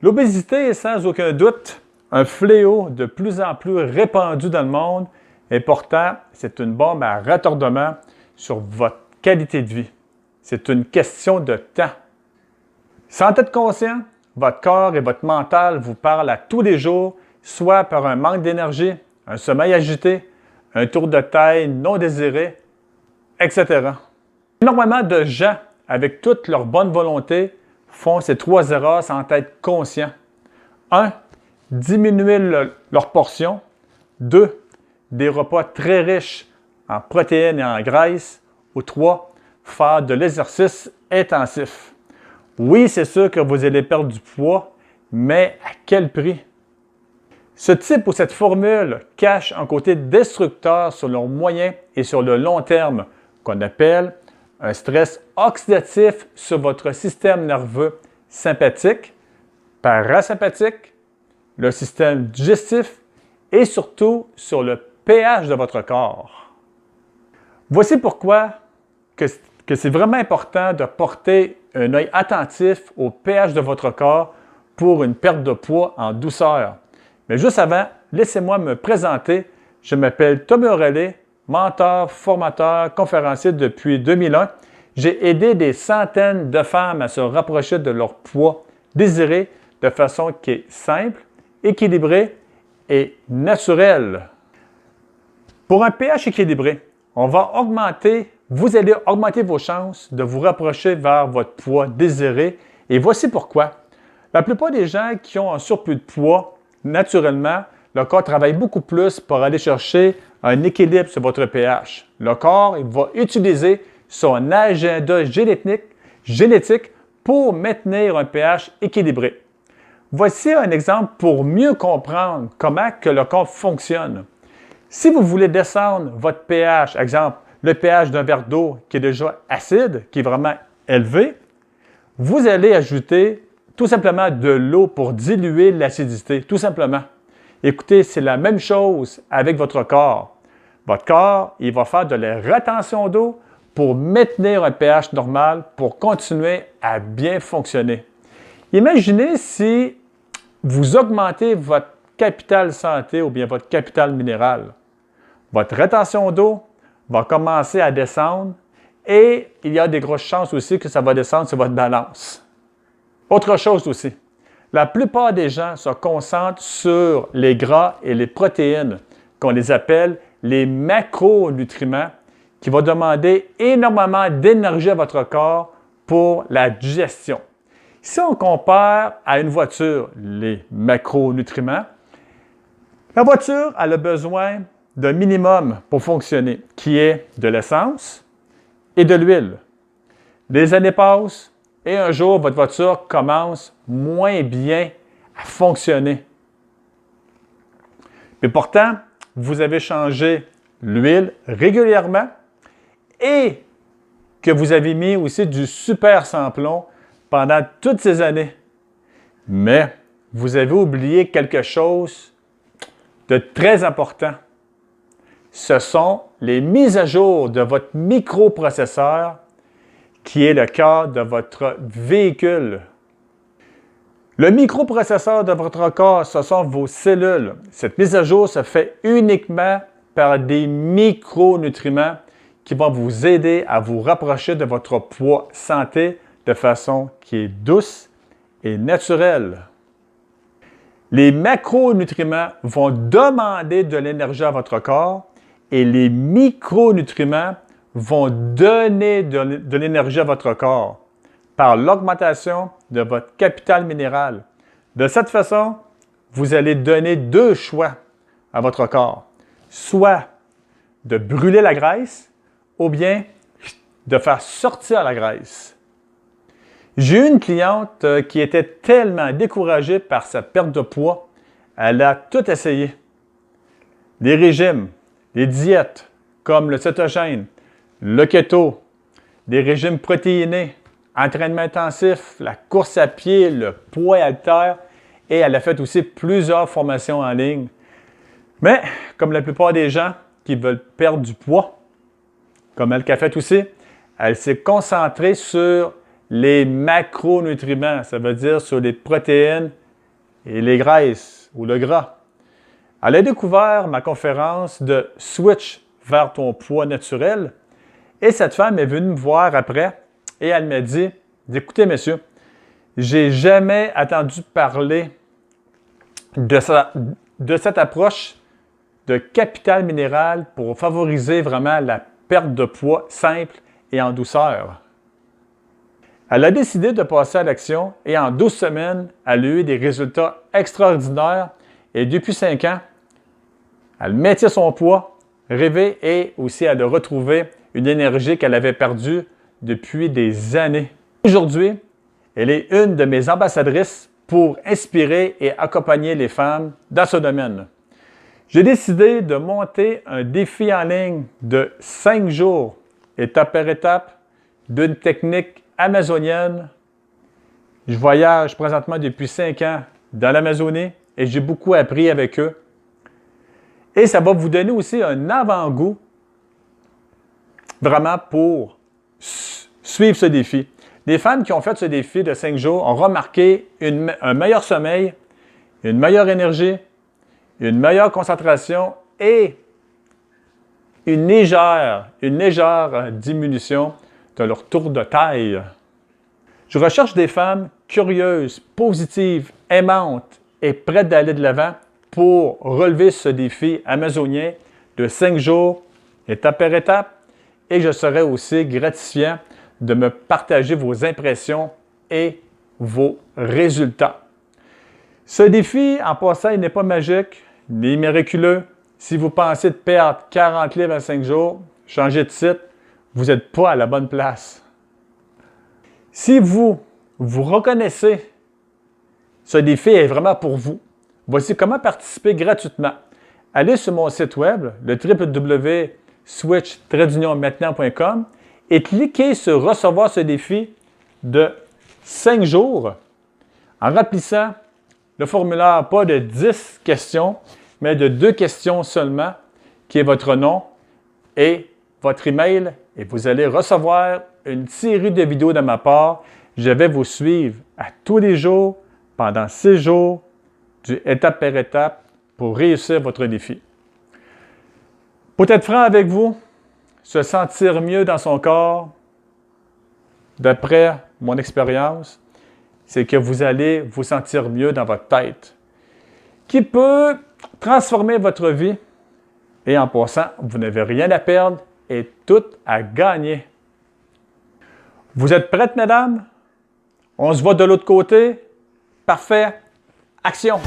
L'obésité est sans aucun doute un fléau de plus en plus répandu dans le monde et pourtant, c'est une bombe à retardement sur votre qualité de vie. C'est une question de temps. Sans être conscient, votre corps et votre mental vous parlent à tous les jours, soit par un manque d'énergie, un sommeil agité, un tour de taille non désiré, etc. Énormément de gens, avec toute leur bonne volonté, font ces trois erreurs sans être conscients. 1. Diminuer leur portion. 2. Des repas très riches en protéines et en graisses. Ou 3. Faire de l'exercice intensif. Oui, c'est sûr que vous allez perdre du poids, mais à quel prix? Ce type ou cette formule cache un côté destructeur sur le moyen et sur le long terme qu'on appelle un stress oxydatif sur votre système nerveux sympathique, parasympathique, le système digestif et surtout sur le pH de votre corps. Voici pourquoi que c'est vraiment important de porter un œil attentif au pH de votre corps pour une perte de poids en douceur. Mais juste avant, laissez-moi me présenter. Je m'appelle Tommy O'Reilly, mentor, formateur, conférencier depuis 2001. J'ai aidé des centaines de femmes à se rapprocher de leur poids désiré de façon qui est simple, équilibrée et naturelle. Pour un pH équilibré, vous allez augmenter vos chances de vous rapprocher vers votre poids désiré. Et voici pourquoi. La plupart des gens qui ont un surplus de poids, naturellement, le corps travaille beaucoup plus pour aller chercher un équilibre sur votre pH. Le corps il va utiliser son agenda génétique pour maintenir un pH équilibré. Voici un exemple pour mieux comprendre comment que le corps fonctionne. Si vous voulez descendre votre pH, exemple, le pH d'un verre d'eau qui est déjà acide, qui est vraiment élevé, vous allez ajouter tout simplement de l'eau pour diluer l'acidité, tout simplement. Écoutez, c'est la même chose avec votre corps. Votre corps, il va faire de la rétention d'eau pour maintenir un pH normal, pour continuer à bien fonctionner. Imaginez si vous augmentez votre capital santé ou bien votre capital minéral. Votre rétention d'eau va commencer à descendre et il y a des grosses chances aussi que ça va descendre sur votre balance. Autre chose aussi, la plupart des gens se concentrent sur les gras et les protéines, qu'on les appelle les macronutriments, qui vont demander énormément d'énergie à votre corps pour la digestion. Si on compare à une voiture les macronutriments, la voiture elle a besoin d'un minimum pour fonctionner, qui est de l'essence et de l'huile. Les années passent et un jour, votre voiture commence moins bien à fonctionner. Mais pourtant, vous avez changé l'huile régulièrement et que vous avez mis aussi du super sans-plomb pendant toutes ces années. Mais vous avez oublié quelque chose de très important. Ce sont les mises à jour de votre microprocesseur qui est le cœur de votre véhicule. Le microprocesseur de votre corps, ce sont vos cellules. Cette mise à jour se fait uniquement par des micronutriments qui vont vous aider à vous rapprocher de votre poids santé de façon qui est douce et naturelle. Les macronutriments vont demander de l'énergie à votre corps et les micronutriments vont donner de l'énergie à votre corps par l'augmentation de votre capital minéral. De cette façon, vous allez donner deux choix à votre corps. Soit de brûler la graisse ou bien de faire sortir la graisse. J'ai eu une cliente qui était tellement découragée par sa perte de poids, elle a tout essayé. Les régimes, les diètes comme le cétogène, le keto, des régimes protéinés, entraînement intensif, la course à pied, le poids haltère et elle a fait aussi plusieurs formations en ligne. Mais comme la plupart des gens qui veulent perdre du poids, comme elle l'a fait aussi, elle s'est concentrée sur les macronutriments, ça veut dire sur les protéines et les graisses ou le gras. Elle a découvert ma conférence de Switch vers ton poids naturel et cette femme est venue me voir après et elle m'a dit, écoutez messieurs, j'ai jamais entendu parler de cette approche de capital minéral pour favoriser vraiment la perte de poids simple et en douceur. Elle a décidé de passer à l'action et en 12 semaines, elle a eu des résultats extraordinaires et depuis 5 ans, elle maintient son poids, rêvé et aussi elle a retrouvé une énergie qu'elle avait perdue depuis des années. Aujourd'hui, elle est une de mes ambassadrices pour inspirer et accompagner les femmes dans ce domaine. J'ai décidé de monter un défi en ligne de 5 jours, étape par étape, d'une technique amazonienne. Je voyage présentement depuis 5 ans dans l'Amazonie et j'ai beaucoup appris avec eux. Et ça va vous donner aussi un avant-goût vraiment pour suivre ce défi. Les femmes qui ont fait ce défi de 5 jours ont remarqué un meilleur sommeil, une meilleure énergie, une meilleure concentration et une légère diminution de leur tour de taille. Je recherche des femmes curieuses, positives, aimantes et prêtes d'aller de l'avant pour relever ce défi amazonien de 5 jours, étape par étape, et je serai aussi gratifiant de me partager vos impressions et vos résultats. Ce défi, en passant, il n'est pas magique, ni miraculeux. Si vous pensez de perdre 40 livres en 5 jours, changez de site, vous n'êtes pas à la bonne place. Si vous reconnaissez ce défi est vraiment pour vous, voici comment participer gratuitement. Allez sur mon site web, le www.switch-maintenant.com et cliquez sur « Recevoir ce défi de 5 jours » en remplissant le formulaire, pas de 10 questions, mais de 2 questions seulement, qui est votre nom et votre email. Et vous allez recevoir une série de vidéos de ma part. Je vais vous suivre à tous les jours, pendant 6 jours, étape par étape, pour réussir votre défi. Pour être franc avec vous, se sentir mieux dans son corps, d'après mon expérience, c'est que vous allez vous sentir mieux dans votre tête, qui peut transformer votre vie. Et en passant, vous n'avez rien à perdre et tout à gagner. Vous êtes prêtes, mesdames? On se voit de l'autre côté? Parfait! Action!